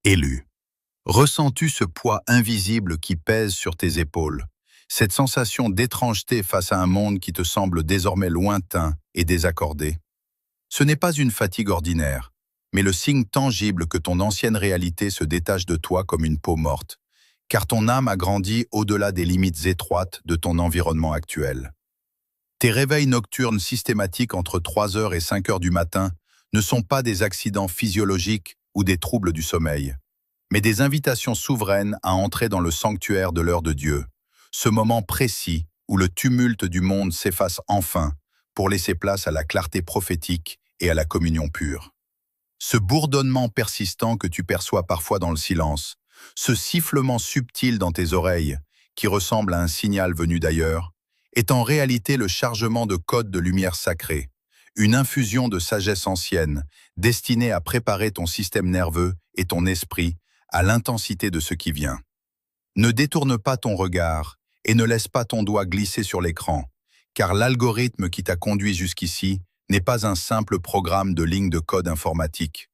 Élu. Ressens-tu ce poids invisible qui pèse sur tes épaules? Cette sensation d'étrangeté face à un monde qui te semble désormais lointain et désaccordé? Ce n'est pas une fatigue ordinaire, mais le signe tangible que ton ancienne réalité se détache de toi comme une peau morte, car ton âme a grandi au-delà des limites étroites de ton environnement actuel. Tes réveils nocturnes systématiques entre 3 heures et 5 heures du matin ne sont pas des accidents physiologiques ou des troubles du sommeil, mais des invitations souveraines à entrer dans le sanctuaire de l'heure de Dieu, ce moment précis où le tumulte du monde s'efface enfin pour laisser place à la clarté prophétique et à la communion pure. Ce bourdonnement persistant que tu perçois parfois dans le silence, ce sifflement subtil dans tes oreilles, qui ressemble à un signal venu d'ailleurs, est en réalité le chargement de codes de lumière sacrée, une infusion de sagesse ancienne, destinée à préparer ton système nerveux et ton esprit à l'intensité de ce qui vient. Ne détourne pas ton regard et ne laisse pas ton doigt glisser sur l'écran, car l'algorithme qui t'a conduit jusqu'ici n'est pas un simple programme de lignes de code informatique,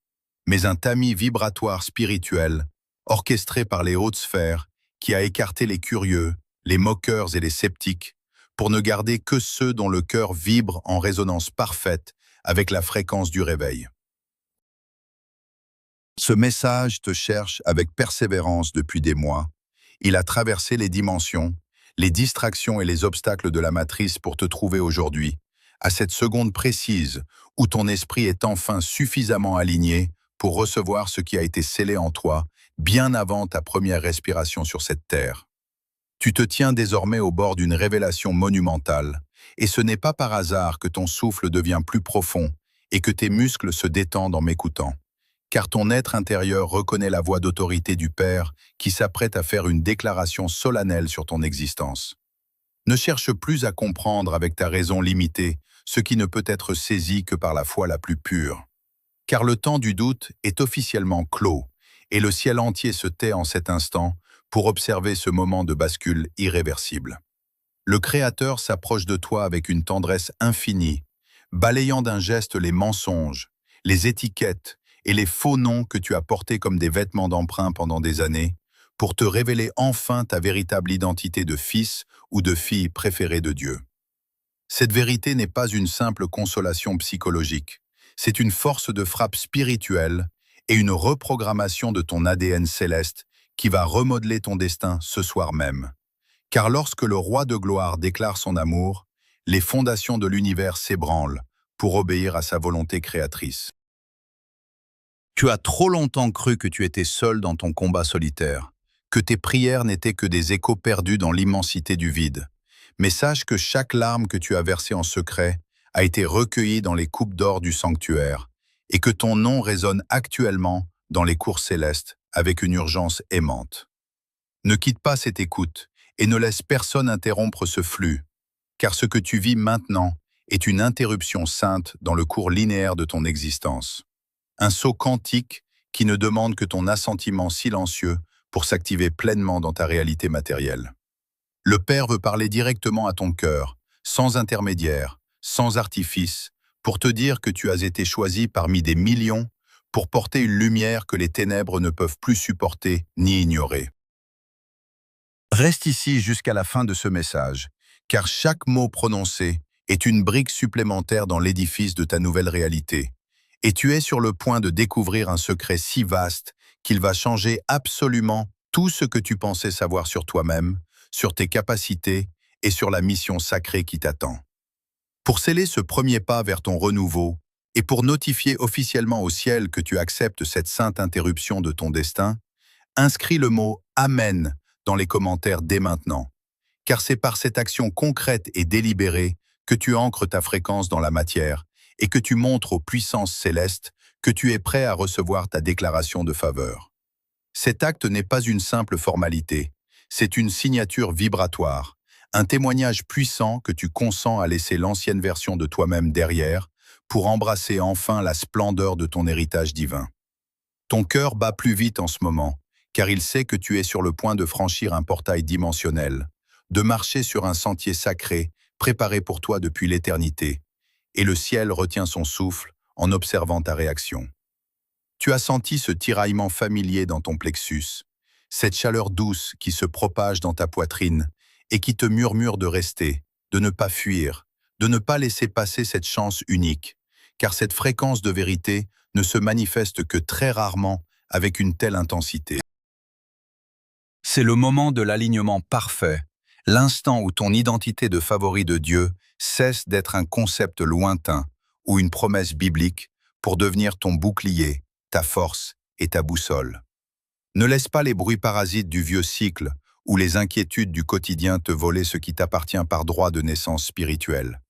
mais un tamis vibratoire spirituel, orchestré par les hautes sphères, qui a écarté les curieux, les moqueurs et les sceptiques, pour ne garder que ceux dont le cœur vibre en résonance parfaite avec la fréquence du réveil. Ce message te cherche avec persévérance depuis des mois. Il a traversé les dimensions, les distractions et les obstacles de la matrice pour te trouver aujourd'hui, à cette seconde précise où ton esprit est enfin suffisamment aligné pour recevoir ce qui a été scellé en toi bien avant ta première respiration sur cette terre. Tu te tiens désormais au bord d'une révélation monumentale, et ce n'est pas par hasard que ton souffle devient plus profond et que tes muscles se détendent en m'écoutant, car ton être intérieur reconnaît la voix d'autorité du Père qui s'apprête à faire une déclaration solennelle sur ton existence. Ne cherche plus à comprendre avec ta raison limitée ce qui ne peut être saisi que par la foi la plus pure, car le temps du doute est officiellement clos, et le ciel entier se tait en cet instant pour observer ce moment de bascule irréversible. Le Créateur s'approche de toi avec une tendresse infinie, balayant d'un geste les mensonges, les étiquettes et les faux noms que tu as portés comme des vêtements d'emprunt pendant des années, pour te révéler enfin ta véritable identité de fils ou de fille préférée de Dieu. Cette vérité n'est pas une simple consolation psychologique, c'est une force de frappe spirituelle et une reprogrammation de ton ADN céleste qui va remodeler ton destin ce soir même. Car lorsque le roi de gloire déclare son amour, les fondations de l'univers s'ébranlent pour obéir à sa volonté créatrice. Tu as trop longtemps cru que tu étais seul dans ton combat solitaire, que tes prières n'étaient que des échos perdus dans l'immensité du vide. Mais sache que chaque larme que tu as versée en secret a été recueillie dans les coupes d'or du sanctuaire, et que ton nom résonne actuellement dans les cours célestes avec une urgence aimante. Ne quitte pas cette écoute et ne laisse personne interrompre ce flux, car ce que tu vis maintenant est une interruption sainte dans le cours linéaire de ton existence. Un saut quantique qui ne demande que ton assentiment silencieux pour s'activer pleinement dans ta réalité matérielle. Le Père veut parler directement à ton cœur, sans intermédiaire, sans artifice, pour te dire que tu as été choisi parmi des millions pour porter une lumière que les ténèbres ne peuvent plus supporter ni ignorer. Reste ici jusqu'à la fin de ce message, car chaque mot prononcé est une brique supplémentaire dans l'édifice de ta nouvelle réalité. Et tu es sur le point de découvrir un secret si vaste qu'il va changer absolument tout ce que tu pensais savoir sur toi-même, sur tes capacités et sur la mission sacrée qui t'attend. Pour sceller ce premier pas vers ton renouveau et pour notifier officiellement au ciel que tu acceptes cette sainte interruption de ton destin, inscris le mot « Amen » dans les commentaires dès maintenant, car c'est par cette action concrète et délibérée que tu ancres ta fréquence dans la matière et que tu montres aux puissances célestes que tu es prêt à recevoir ta déclaration de faveur. Cet acte n'est pas une simple formalité, c'est une signature vibratoire, un témoignage puissant que tu consens à laisser l'ancienne version de toi-même derrière pour embrasser enfin la splendeur de ton héritage divin. Ton cœur bat plus vite en ce moment, car il sait que tu es sur le point de franchir un portail dimensionnel, de marcher sur un sentier sacré préparé pour toi depuis l'éternité, et le ciel retient son souffle en observant ta réaction. Tu as senti ce tiraillement familier dans ton plexus, cette chaleur douce qui se propage dans ta poitrine et qui te murmure de rester, de ne pas fuir, de ne pas laisser passer cette chance unique, car cette fréquence de vérité ne se manifeste que très rarement avec une telle intensité. C'est le moment de l'alignement parfait, l'instant où ton identité de favori de Dieu cesse d'être un concept lointain ou une promesse biblique pour devenir ton bouclier, ta force et ta boussole. Ne laisse pas les bruits parasites du vieux cycle ou les inquiétudes du quotidien te voler ce qui t'appartient par droit de naissance spirituelle,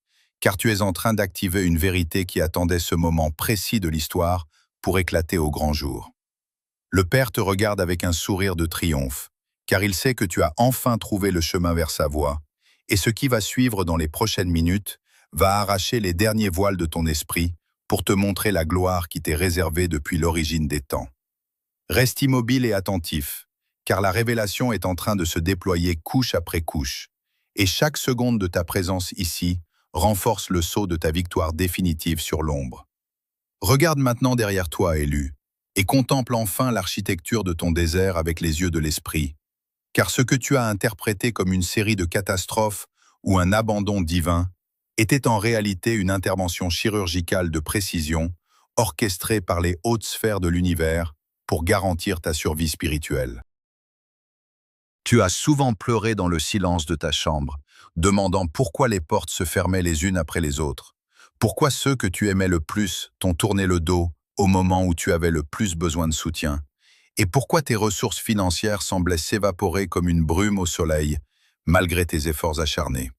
car tu es en train d'activer une vérité qui attendait ce moment précis de l'histoire pour éclater au grand jour. Le Père te regarde avec un sourire de triomphe, car il sait que tu as enfin trouvé le chemin vers sa voie, et ce qui va suivre dans les prochaines minutes va arracher les derniers voiles de ton esprit pour te montrer la gloire qui t'est réservée depuis l'origine des temps. Reste immobile et attentif, car la révélation est en train de se déployer couche après couche, et chaque seconde de ta présence ici renforce le sceau de ta victoire définitive sur l'ombre. Regarde maintenant derrière toi, élu, et contemple enfin l'architecture de ton désert avec les yeux de l'esprit, car ce que tu as interprété comme une série de catastrophes ou un abandon divin était en réalité une intervention chirurgicale de précision orchestrée par les hautes sphères de l'univers pour garantir ta survie spirituelle. Tu as souvent pleuré dans le silence de ta chambre, demandant pourquoi les portes se fermaient les unes après les autres, pourquoi ceux que tu aimais le plus t'ont tourné le dos au moment où tu avais le plus besoin de soutien, et pourquoi tes ressources financières semblaient s'évaporer comme une brume au soleil, malgré tes efforts acharnés.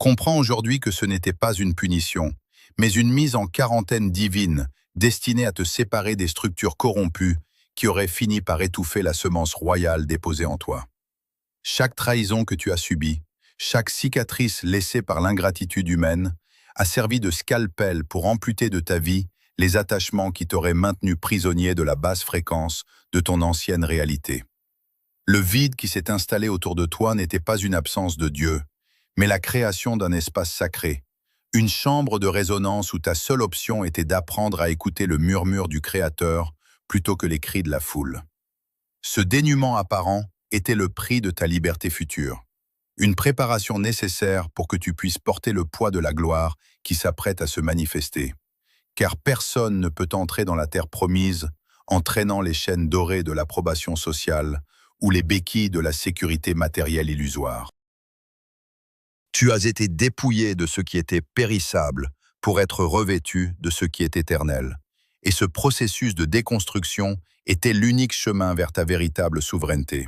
Comprends aujourd'hui que ce n'était pas une punition, mais une mise en quarantaine divine, destinée à te séparer des structures corrompues qui auraient fini par étouffer la semence royale déposée en toi. Chaque trahison que tu as subie, chaque cicatrice laissée par l'ingratitude humaine, a servi de scalpel pour amputer de ta vie les attachements qui t'auraient maintenu prisonnier de la basse fréquence de ton ancienne réalité. Le vide qui s'est installé autour de toi n'était pas une absence de Dieu, mais la création d'un espace sacré, une chambre de résonance où ta seule option était d'apprendre à écouter le murmure du Créateur plutôt que les cris de la foule. Ce dénuement apparent était le prix de ta liberté future, une préparation nécessaire pour que tu puisses porter le poids de la gloire qui s'apprête à se manifester. Car personne ne peut entrer dans la terre promise en traînant les chaînes dorées de l'approbation sociale ou les béquilles de la sécurité matérielle illusoire. Tu as été dépouillé de ce qui était périssable pour être revêtu de ce qui est éternel. Et ce processus de déconstruction était l'unique chemin vers ta véritable souveraineté.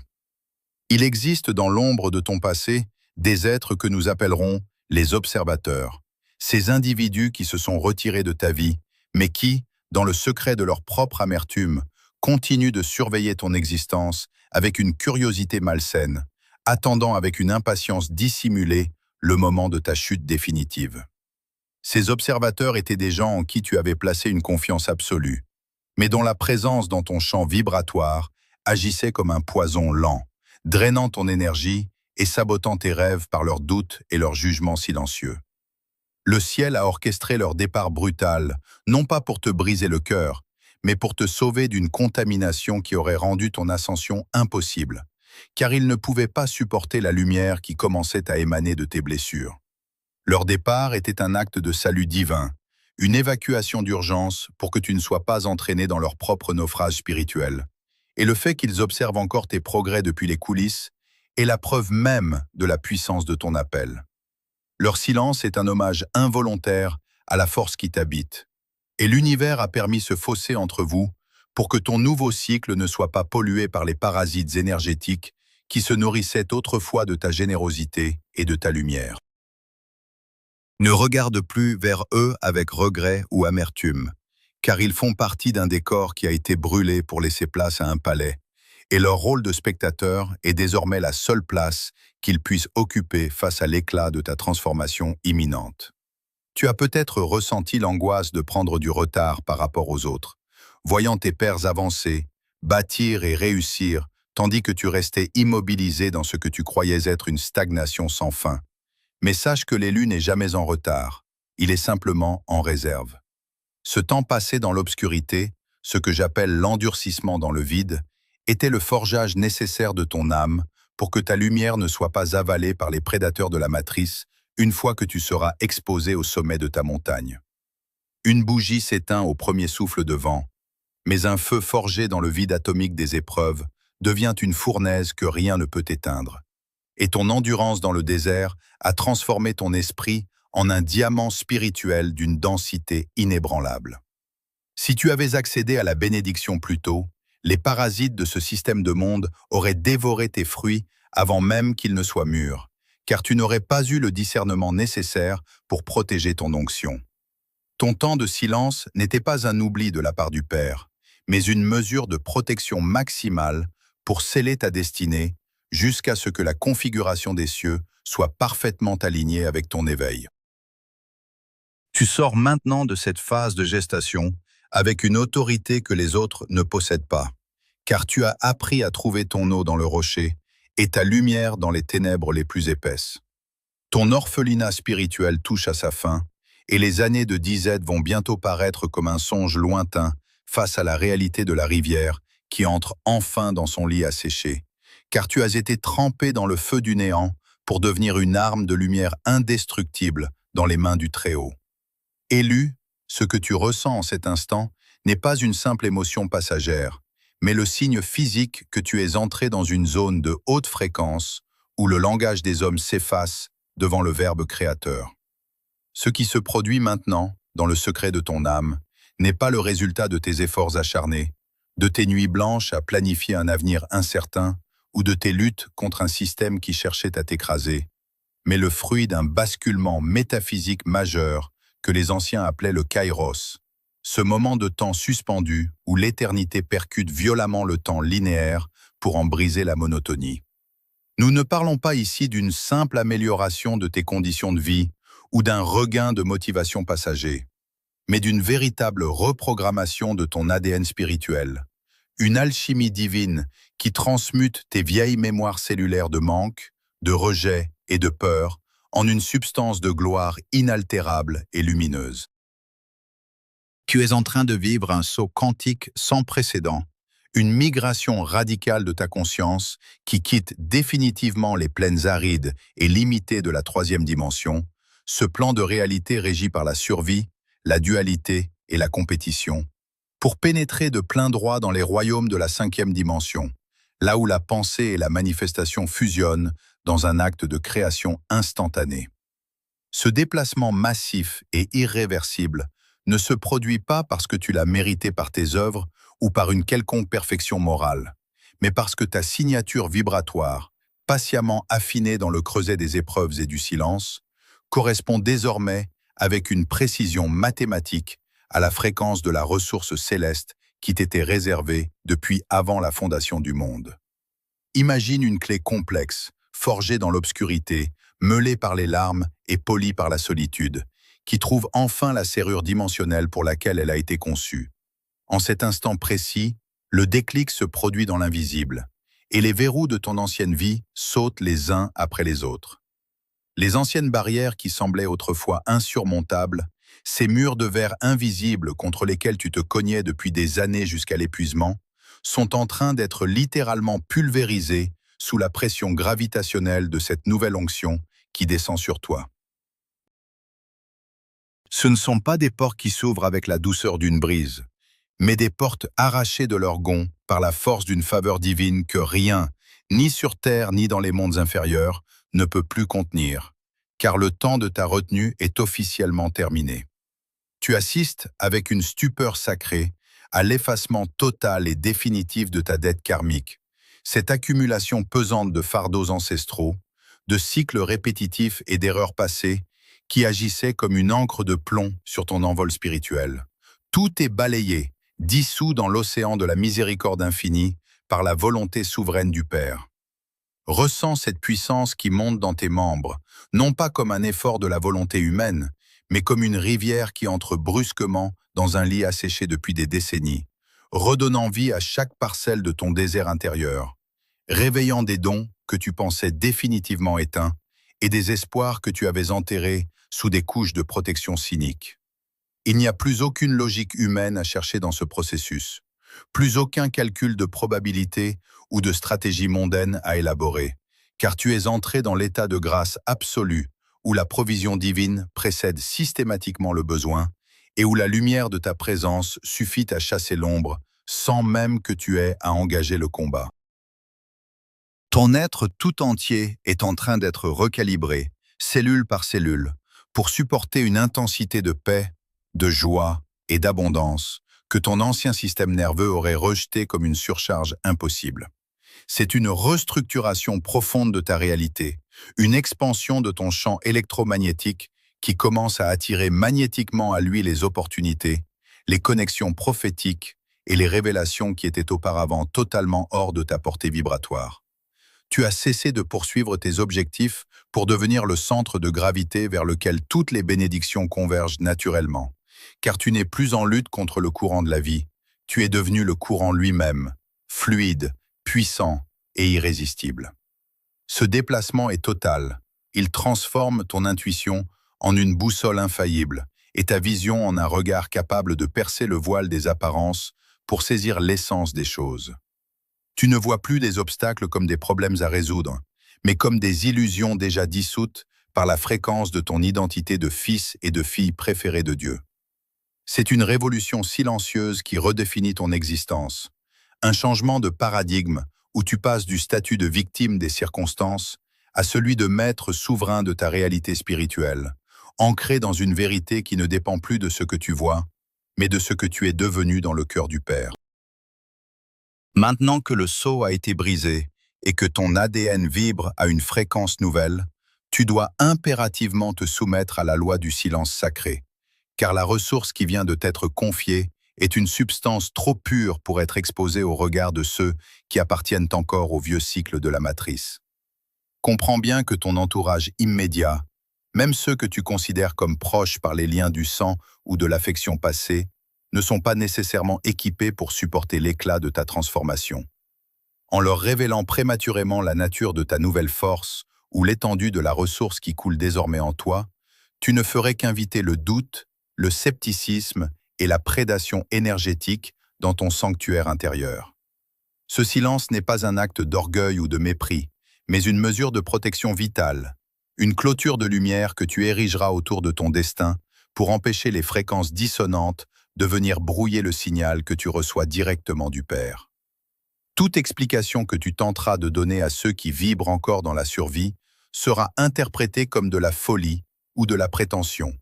Il existe dans l'ombre de ton passé des êtres que nous appellerons les observateurs, ces individus qui se sont retirés de ta vie, mais qui, dans le secret de leur propre amertume, continuent de surveiller ton existence avec une curiosité malsaine, attendant avec une impatience dissimulée le moment de ta chute définitive. Ces observateurs étaient des gens en qui tu avais placé une confiance absolue, mais dont la présence dans ton champ vibratoire agissait comme un poison lent, drainant ton énergie et sabotant tes rêves par leurs doutes et leurs jugements silencieux. Le ciel a orchestré leur départ brutal, non pas pour te briser le cœur, mais pour te sauver d'une contamination qui aurait rendu ton ascension impossible, car ils ne pouvaient pas supporter la lumière qui commençait à émaner de tes blessures. Leur départ était un acte de salut divin, une évacuation d'urgence pour que tu ne sois pas entraîné dans leur propre naufrage spirituel. Et le fait qu'ils observent encore tes progrès depuis les coulisses est la preuve même de la puissance de ton appel. Leur silence est un hommage involontaire à la force qui t'habite. Et l'univers a permis ce fossé entre vous pour que ton nouveau cycle ne soit pas pollué par les parasites énergétiques qui se nourrissaient autrefois de ta générosité et de ta lumière. Ne regarde plus vers eux avec regret ou amertume, car ils font partie d'un décor qui a été brûlé pour laisser place à un palais, et leur rôle de spectateur est désormais la seule place qu'ils puissent occuper face à l'éclat de ta transformation imminente. Tu as peut-être ressenti l'angoisse de prendre du retard par rapport aux autres, voyant tes pairs avancer, bâtir et réussir, tandis que tu restais immobilisé dans ce que tu croyais être une stagnation sans fin. Mais sache que l'élu n'est jamais en retard, il est simplement en réserve. Ce temps passé dans l'obscurité ce que j'appelle l'endurcissement dans le vide, était le forgeage nécessaire de ton âme pour que ta lumière ne soit pas avalée par les prédateurs de la matrice une fois que tu seras exposé au sommet de ta montagne. Une bougie s'éteint au premier souffle de vent, mais un feu forgé dans le vide atomique des épreuves devient une fournaise que rien ne peut éteindre. Et ton endurance dans le désert a transformé ton esprit en un diamant spirituel d'une densité inébranlable. Si tu avais accédé à la bénédiction plus tôt, les parasites de ce système de monde auraient dévoré tes fruits avant même qu'ils ne soient mûrs, car tu n'aurais pas eu le discernement nécessaire pour protéger ton onction. Ton temps de silence n'était pas un oubli de la part du Père, mais une mesure de protection maximale pour sceller ta destinée jusqu'à ce que la configuration des cieux soit parfaitement alignée avec ton éveil. Tu sors maintenant de cette phase de gestation avec une autorité que les autres ne possèdent pas, car tu as appris à trouver ton eau dans le rocher et ta lumière dans les ténèbres les plus épaisses. Ton orphelinat spirituel touche à sa fin, et les années de disette vont bientôt paraître comme un songe lointain face à la réalité de la rivière qui entre enfin dans son lit asséché, car tu as été trempé dans le feu du néant pour devenir une arme de lumière indestructible dans les mains du Très-Haut. Élu, ce que tu ressens en cet instant n'est pas une simple émotion passagère, mais le signe physique que tu es entré dans une zone de haute fréquence où le langage des hommes s'efface devant le Verbe créateur. Ce qui se produit maintenant, dans le secret de ton âme, n'est pas le résultat de tes efforts acharnés, de tes nuits blanches à planifier un avenir incertain ou de tes luttes contre un système qui cherchait à t'écraser, mais le fruit d'un basculement métaphysique majeur que les anciens appelaient le kairos, ce moment de temps suspendu où l'éternité percute violemment le temps linéaire pour en briser la monotonie. Nous ne parlons pas ici d'une simple amélioration de tes conditions de vie ou d'un regain de motivation passager, mais d'une véritable reprogrammation de ton ADN spirituel, une alchimie divine qui transmute tes vieilles mémoires cellulaires de manque, de rejet et de peur en une substance de gloire inaltérable et lumineuse. Tu es en train de vivre un saut quantique sans précédent, une migration radicale de ta conscience qui quitte définitivement les plaines arides et limitées de la troisième dimension, ce plan de réalité régi par la survie, la dualité et la compétition, pour pénétrer de plein droit dans les royaumes de la cinquième dimension, là où la pensée et la manifestation fusionnent dans un acte de création instantané. Ce déplacement massif et irréversible ne se produit pas parce que tu l'as mérité par tes œuvres ou par une quelconque perfection morale, mais parce que ta signature vibratoire, patiemment affinée dans le creuset des épreuves et du silence, correspond désormais avec une précision mathématique à la fréquence de la ressource céleste qui t'était réservée depuis avant la fondation du monde. Imagine une clé complexe, forgée dans l'obscurité, meulée par les larmes et polie par la solitude, qui trouve enfin la serrure dimensionnelle pour laquelle elle a été conçue. En cet instant précis, le déclic se produit dans l'invisible, et les verrous de ton ancienne vie sautent les uns après les autres. Les anciennes barrières qui semblaient autrefois insurmontables, ces murs de verre invisibles contre lesquels tu te cognais depuis des années jusqu'à l'épuisement, sont en train d'être littéralement pulvérisés sous la pression gravitationnelle de cette nouvelle onction qui descend sur toi. Ce ne sont pas des portes qui s'ouvrent avec la douceur d'une brise, mais des portes arrachées de leur gonds par la force d'une faveur divine que rien, ni sur terre ni dans les mondes inférieurs, ne peut plus contenir, car le temps de ta retenue est officiellement terminé. Tu assistes avec une stupeur sacrée à l'effacement total et définitif de ta dette karmique, cette accumulation pesante de fardeaux ancestraux, de cycles répétitifs et d'erreurs passées qui agissaient comme une encre de plomb sur ton envol spirituel. Tout est balayé, dissous dans l'océan de la miséricorde infinie par la volonté souveraine du Père. Ressens cette puissance qui monte dans tes membres, non pas comme un effort de la volonté humaine, mais comme une rivière qui entre brusquement dans un lit asséché depuis des décennies, redonnant vie à chaque parcelle de ton désert intérieur, réveillant des dons que tu pensais définitivement éteints et des espoirs que tu avais enterrés sous des couches de protection cynique. Il n'y a plus aucune logique humaine à chercher dans ce processus, plus aucun calcul de probabilité ou de stratégie mondaine à élaborer, car tu es entré dans l'état de grâce absolue où la provision divine précède systématiquement le besoin et où la lumière de ta présence suffit à chasser l'ombre sans même que tu aies à engager le combat. Ton être tout entier est en train d'être recalibré, cellule par cellule, pour supporter une intensité de paix, de joie et d'abondance que ton ancien système nerveux aurait rejeté comme une surcharge impossible. C'est une restructuration profonde de ta réalité, une expansion de ton champ électromagnétique qui commence à attirer magnétiquement à lui les opportunités, les connexions prophétiques et les révélations qui étaient auparavant totalement hors de ta portée vibratoire. Tu as cessé de poursuivre tes objectifs pour devenir le centre de gravité vers lequel toutes les bénédictions convergent naturellement. Car tu n'es plus en lutte contre le courant de la vie, tu es devenu le courant lui-même, fluide, puissant et irrésistible. Ce déplacement est total, il transforme ton intuition en une boussole infaillible et ta vision en un regard capable de percer le voile des apparences pour saisir l'essence des choses. Tu ne vois plus des obstacles comme des problèmes à résoudre, mais comme des illusions déjà dissoutes par la fréquence de ton identité de fils et de fille préférés de Dieu. C'est une révolution silencieuse qui redéfinit ton existence, un changement de paradigme où tu passes du statut de victime des circonstances à celui de maître souverain de ta réalité spirituelle, ancré dans une vérité qui ne dépend plus de ce que tu vois, mais de ce que tu es devenu dans le cœur du Père. Maintenant que le sceau a été brisé et que ton ADN vibre à une fréquence nouvelle, tu dois impérativement te soumettre à la loi du silence sacré, car la ressource qui vient de t'être confiée est une substance trop pure pour être exposée au regard de ceux qui appartiennent encore au vieux cycle de la matrice. Comprends bien que ton entourage immédiat, même ceux que tu considères comme proches par les liens du sang ou de l'affection passée, ne sont pas nécessairement équipés pour supporter l'éclat de ta transformation. En leur révélant prématurément la nature de ta nouvelle force ou l'étendue de la ressource qui coule désormais en toi, tu ne ferais qu'inviter le doute, le scepticisme et la prédation énergétique dans ton sanctuaire intérieur. Ce silence n'est pas un acte d'orgueil ou de mépris, mais une mesure de protection vitale, une clôture de lumière que tu érigeras autour de ton destin pour empêcher les fréquences dissonantes de venir brouiller le signal que tu reçois directement du Père. Toute explication que tu tenteras de donner à ceux qui vibrent encore dans la survie sera interprétée comme de la folie ou de la prétention,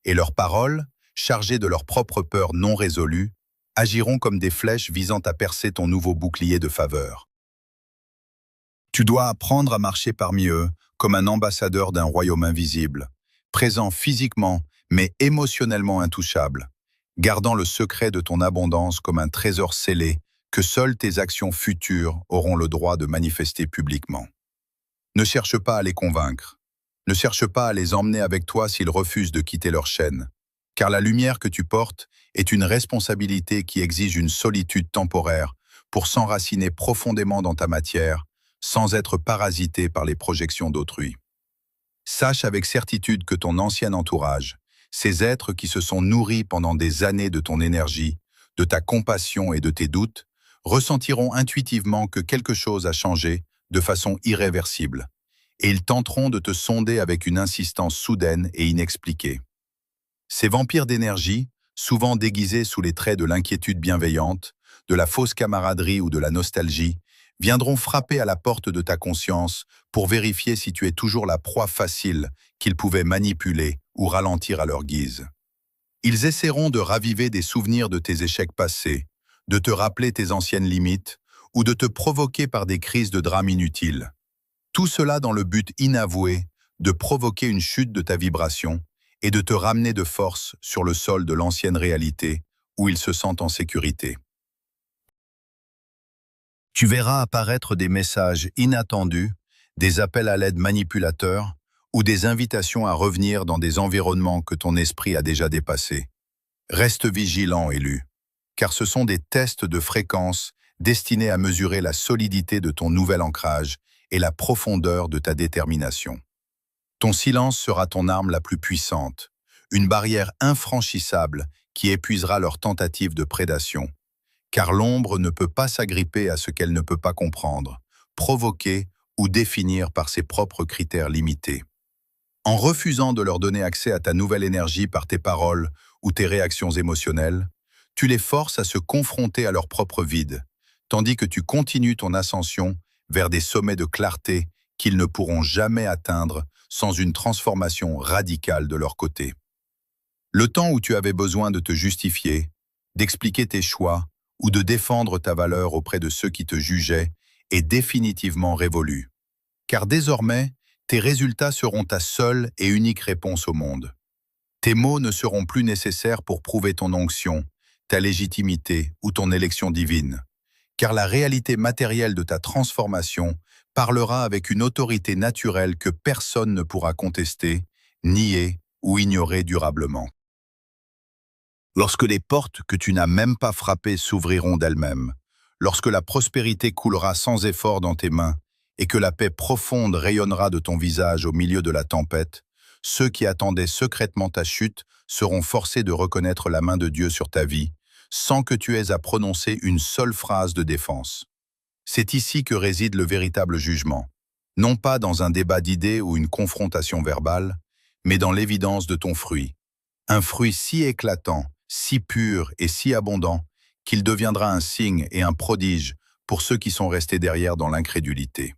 et leurs paroles, chargées de leur propre peur non résolue, agiront comme des flèches visant à percer ton nouveau bouclier de faveur. Tu dois apprendre à marcher parmi eux comme un ambassadeur d'un royaume invisible, présent physiquement mais émotionnellement intouchable, gardant le secret de ton abondance comme un trésor scellé que seules tes actions futures auront le droit de manifester publiquement. Ne cherche pas à les convaincre. Ne cherche pas à les emmener avec toi s'ils refusent de quitter leur chaîne, car la lumière que tu portes est une responsabilité qui exige une solitude temporaire pour s'enraciner profondément dans ta matière, sans être parasité par les projections d'autrui. Sache avec certitude que ton ancien entourage, ces êtres qui se sont nourris pendant des années de ton énergie, de ta compassion et de tes doutes, ressentiront intuitivement que quelque chose a changé de façon irréversible, et ils tenteront de te sonder avec une insistance soudaine et inexpliquée. Ces vampires d'énergie, souvent déguisés sous les traits de l'inquiétude bienveillante, de la fausse camaraderie ou de la nostalgie, viendront frapper à la porte de ta conscience pour vérifier si tu es toujours la proie facile qu'ils pouvaient manipuler ou ralentir à leur guise. Ils essaieront de raviver des souvenirs de tes échecs passés, de te rappeler tes anciennes limites ou de te provoquer par des crises de drame inutiles. Tout cela dans le but inavoué de provoquer une chute de ta vibration et de te ramener de force sur le sol de l'ancienne réalité où ils se sentent en sécurité. Tu verras apparaître des messages inattendus, des appels à l'aide manipulateurs ou des invitations à revenir dans des environnements que ton esprit a déjà dépassés. Reste vigilant, élu, car ce sont des tests de fréquence destinés à mesurer la solidité de ton nouvel ancrage et la profondeur de ta détermination. Ton silence sera ton arme la plus puissante, une barrière infranchissable qui épuisera leurs tentatives de prédation. Car l'ombre ne peut pas s'agripper à ce qu'elle ne peut pas comprendre, provoquer ou définir par ses propres critères limités. En refusant de leur donner accès à ta nouvelle énergie par tes paroles ou tes réactions émotionnelles, tu les forces à se confronter à leur propre vide, tandis que tu continues ton ascension vers des sommets de clarté qu'ils ne pourront jamais atteindre sans une transformation radicale de leur côté. Le temps où tu avais besoin de te justifier, d'expliquer tes choix ou de défendre ta valeur auprès de ceux qui te jugeaient est définitivement révolu. Car désormais, tes résultats seront ta seule et unique réponse au monde. Tes mots ne seront plus nécessaires pour prouver ton onction, ta légitimité ou ton élection divine. Car la réalité matérielle de ta transformation parlera avec une autorité naturelle que personne ne pourra contester, nier ou ignorer durablement. Lorsque les portes que tu n'as même pas frappées s'ouvriront d'elles-mêmes, lorsque la prospérité coulera sans effort dans tes mains et que la paix profonde rayonnera de ton visage au milieu de la tempête, ceux qui attendaient secrètement ta chute seront forcés de reconnaître la main de Dieu sur ta vie, sans que tu aies à prononcer une seule phrase de défense. C'est ici que réside le véritable jugement, non pas dans un débat d'idées ou une confrontation verbale, mais dans l'évidence de ton fruit. Un fruit si éclatant, si pur et si abondant qu'il deviendra un signe et un prodige pour ceux qui sont restés derrière dans l'incrédulité.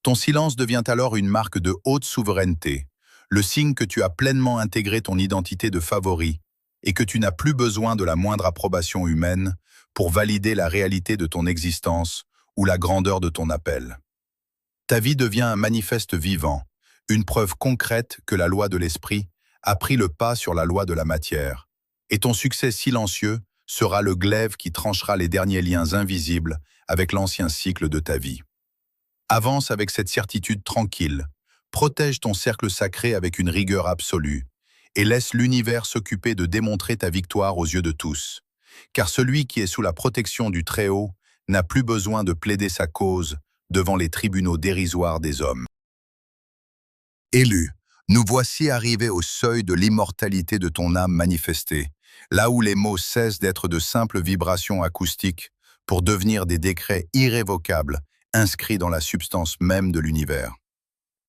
Ton silence devient alors une marque de haute souveraineté, le signe que tu as pleinement intégré ton identité de favori et que tu n'as plus besoin de la moindre approbation humaine pour valider la réalité de ton existence ou la grandeur de ton appel. Ta vie devient un manifeste vivant, une preuve concrète que la loi de l'esprit a pris le pas sur la loi de la matière, et ton succès silencieux sera le glaive qui tranchera les derniers liens invisibles avec l'ancien cycle de ta vie. Avance avec cette certitude tranquille, protège ton cercle sacré avec une rigueur absolue, et laisse l'univers s'occuper de démontrer ta victoire aux yeux de tous. Car celui qui est sous la protection du Très-Haut n'a plus besoin de plaider sa cause devant les tribunaux dérisoires des hommes. Élu, nous voici arrivés au seuil de l'immortalité de ton âme manifestée, là où les mots cessent d'être de simples vibrations acoustiques pour devenir des décrets irrévocables inscrits dans la substance même de l'univers.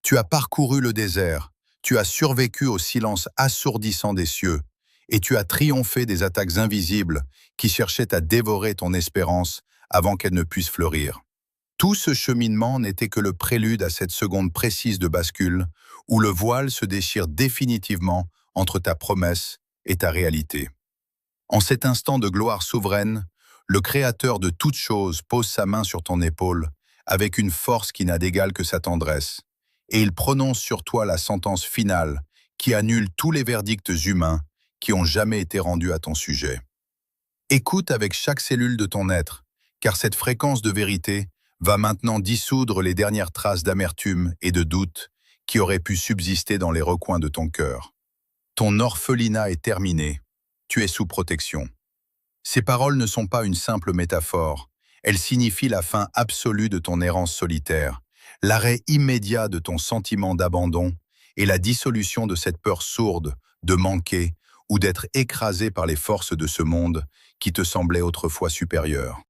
Tu as parcouru le désert, tu as survécu au silence assourdissant des cieux, et tu as triomphé des attaques invisibles qui cherchaient à dévorer ton espérance avant qu'elle ne puisse fleurir. Tout ce cheminement n'était que le prélude à cette seconde précise de bascule où le voile se déchire définitivement entre ta promesse et ta réalité. En cet instant de gloire souveraine, le Créateur de toutes choses pose sa main sur ton épaule avec une force qui n'a d'égal que sa tendresse, et il prononce sur toi la sentence finale qui annule tous les verdicts humains qui ont jamais été rendus à ton sujet. Écoute avec chaque cellule de ton être, car cette fréquence de vérité va maintenant dissoudre les dernières traces d'amertume et de doute qui auraient pu subsister dans les recoins de ton cœur. Ton orphelinat est terminé, tu es sous protection. Ces paroles ne sont pas une simple métaphore, elles signifient la fin absolue de ton errance solitaire, l'arrêt immédiat de ton sentiment d'abandon et la dissolution de cette peur sourde de manquer ou d'être écrasé par les forces de ce monde qui te semblaient autrefois supérieures.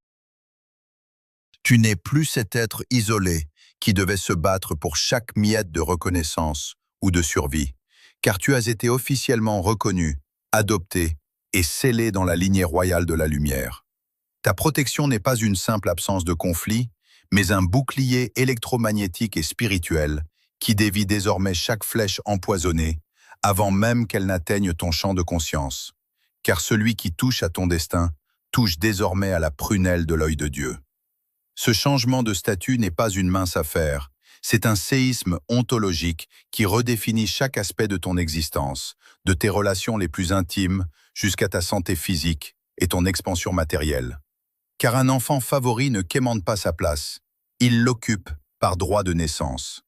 Tu n'es plus cet être isolé qui devait se battre pour chaque miette de reconnaissance ou de survie, car tu as été officiellement reconnu, adopté et scellé dans la lignée royale de la lumière. Ta protection n'est pas une simple absence de conflit, mais un bouclier électromagnétique et spirituel qui dévie désormais chaque flèche empoisonnée avant même qu'elle n'atteigne ton champ de conscience. Car celui qui touche à ton destin touche désormais à la prunelle de l'œil de Dieu. Ce changement de statut n'est pas une mince affaire, c'est un séisme ontologique qui redéfinit chaque aspect de ton existence, de tes relations les plus intimes jusqu'à ta santé physique et ton expansion matérielle. Car un enfant favori ne quémande pas sa place, il l'occupe par droit de naissance.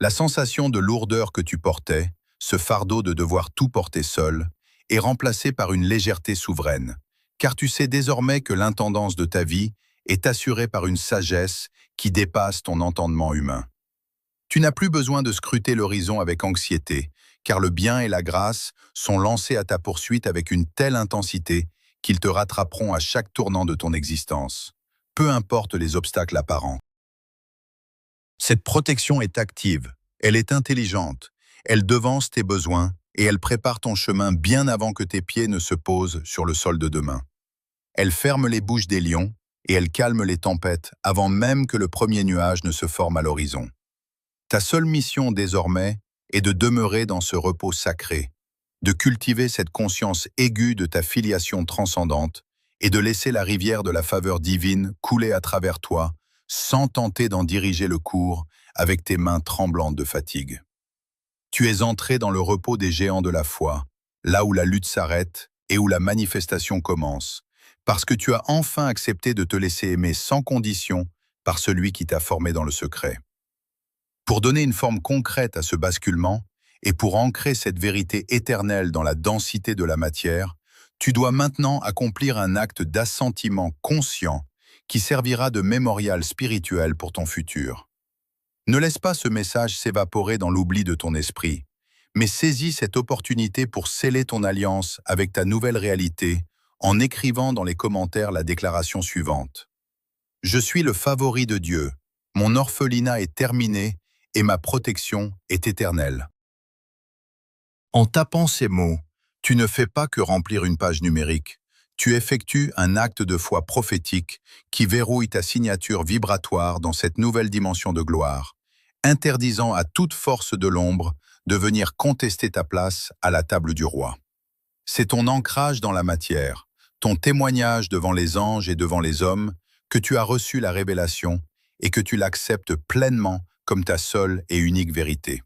La sensation de lourdeur que tu portais, ce fardeau de devoir tout porter seul, est remplacée par une légèreté souveraine, car tu sais désormais que l'intendance de ta vie est assurée par une sagesse qui dépasse ton entendement humain. Tu n'as plus besoin de scruter l'horizon avec anxiété, car le bien et la grâce sont lancés à ta poursuite avec une telle intensité qu'ils te rattraperont à chaque tournant de ton existence, peu importe les obstacles apparents. Cette protection est active, elle est intelligente, elle devance tes besoins et elle prépare ton chemin bien avant que tes pieds ne se posent sur le sol de demain. Elle ferme les bouches des lions et elle calme les tempêtes avant même que le premier nuage ne se forme à l'horizon. Ta seule mission désormais est de demeurer dans ce repos sacré, de cultiver cette conscience aiguë de ta filiation transcendante et de laisser la rivière de la faveur divine couler à travers toi sans tenter d'en diriger le cours avec tes mains tremblantes de fatigue. Tu es entré dans le repos des géants de la foi, là où la lutte s'arrête et où la manifestation commence, parce que tu as enfin accepté de te laisser aimer sans condition par celui qui t'a formé dans le secret. Pour donner une forme concrète à ce basculement, et pour ancrer cette vérité éternelle dans la densité de la matière, tu dois maintenant accomplir un acte d'assentiment conscient qui servira de mémorial spirituel pour ton futur. Ne laisse pas ce message s'évaporer dans l'oubli de ton esprit, mais saisis cette opportunité pour sceller ton alliance avec ta nouvelle réalité en écrivant dans les commentaires la déclaration suivante. Je suis le favori de Dieu, mon orphelinat est terminé et ma protection est éternelle. En tapant ces mots, tu ne fais pas que remplir une page numérique, tu effectues un acte de foi prophétique qui verrouille ta signature vibratoire dans cette nouvelle dimension de gloire, interdisant à toute force de l'ombre de venir contester ta place à la table du roi. C'est ton ancrage dans la matière, ton témoignage devant les anges et devant les hommes, que tu as reçu la révélation et que tu l'acceptes pleinement comme ta seule et unique vérité.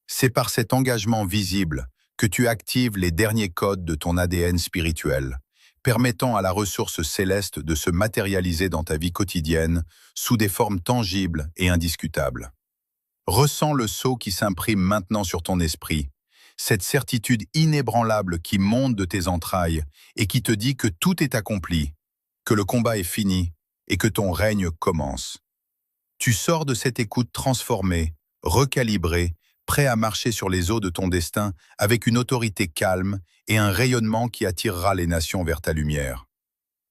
C'est par cet engagement visible que tu actives les derniers codes de ton ADN spirituel, permettant à la ressource céleste de se matérialiser dans ta vie quotidienne sous des formes tangibles et indiscutables. Ressens le sceau qui s'imprime maintenant sur ton esprit, cette certitude inébranlable qui monte de tes entrailles et qui te dit que tout est accompli, que le combat est fini et que ton règne commence. Tu sors de cette écoute transformée, recalibrée, prêt à marcher sur les eaux de ton destin avec une autorité calme et un rayonnement qui attirera les nations vers ta lumière.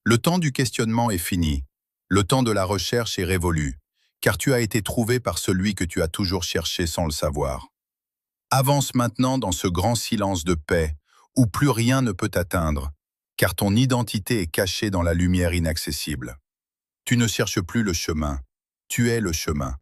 Le temps du questionnement est fini, le temps de la recherche est révolu, car tu as été trouvé par celui que tu as toujours cherché sans le savoir. Avance maintenant dans ce grand silence de paix, où plus rien ne peut t'atteindre, car ton identité est cachée dans la lumière inaccessible. Tu ne cherches plus le chemin, tu es le chemin.